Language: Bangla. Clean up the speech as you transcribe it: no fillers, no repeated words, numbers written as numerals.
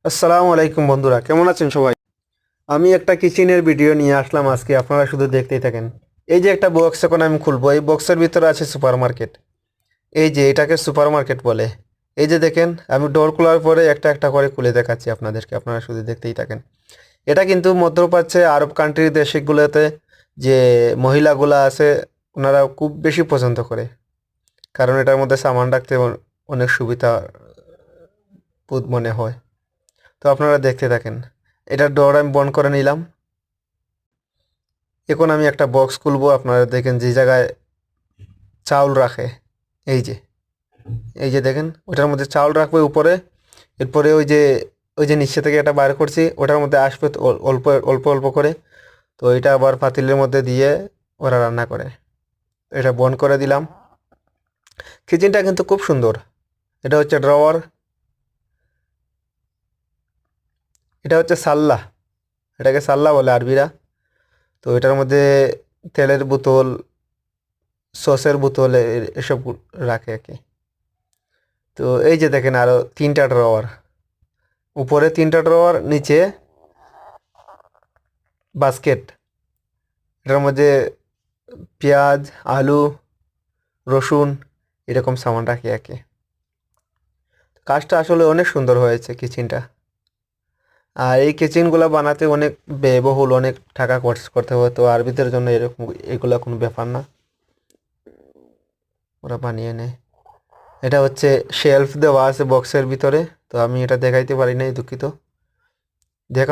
আসসালামু আলাইকুম বন্ধুরা, কেমন আছেন সবাই? আমি একটা কিচেনের ভিডিও নিয়ে আসলাম আজকে, আপনারা শুধু দেখতেই থাকেন। এই যে একটা বক্স এখন আমি খুলবো, এই বক্সের ভিতরে আছে সুপার মার্কেট। এই যে এটাকে সুপার মার্কেট বলে। এই যে দেখেন, আমি ডোর খোলার পরে একটা একটা করে খুলে দেখাচ্ছি আপনাদেরকে, আপনারা শুধু দেখতেই থাকেন। এটা কিন্তু মধ্যপ্রাচ্যে আরব কান্ট্রির দেশগুলোতে যে মহিলাগুলা আছে, ওনারা খুব বেশি পছন্দ করে, কারণ এটার মধ্যে সামান রাখতে অনেক সুবিধা বোধ মনে হয়। তো আপনারা দেখতে থাকেন। এটার ডোর আমি বন্ধ করে নিলাম। এখন আমি একটা বক্স খুলবো, আপনারা দেখেন যে জায়গায় চাউল রাখে। এই যে এই যে দেখেন, ওটার মধ্যে চাউল রাখবে উপরে। এরপরে ওই যে নিচে থেকে এটা বার করছি, ওটার মধ্যে আসবে তো অল্প অল্প অল্প করে। তো এটা আবার পাতিলের মধ্যে দিয়ে ওরা রান্না করে। এটা বন্ধ করে দিলাম। কিচেনটা কিন্তু খুব সুন্দর। এটা হচ্ছে ড্রয়ার, এটা হচ্ছে সাল্লা, এটাকে সাল্লা বলে আরবিরা। তো এটার মধ্যে তেলের বোতল, সসের বোতল এসব রাখে আর কি। তো এই যে দেখেন আরো তিনটা ড্রয়ার, উপরে তিনটা ড্রয়ার, নিচে বাস্কেট। এটার মধ্যে পেঁয়াজ, আলু, রসুন এরকম সামান রাখি আর কি। কাজটা আসলে অনেক সুন্দর হয়েছে কিচেনটা। আর এই কিচেনগুলো বানাতে অনেক ব্যয়বহুল, অনেক টাকা খরচ করতে হয়। তো আরবিদের জন্য এরকম এগুলা কোনো ব্যাপার না, ওরা বানিয়ে নেয়। এটা হচ্ছে শেলফ দেওয়া আছে বক্সের ভিতরে। তো আমি এটা দেখাইতে পারি নাই, দুঃখিত। দেখা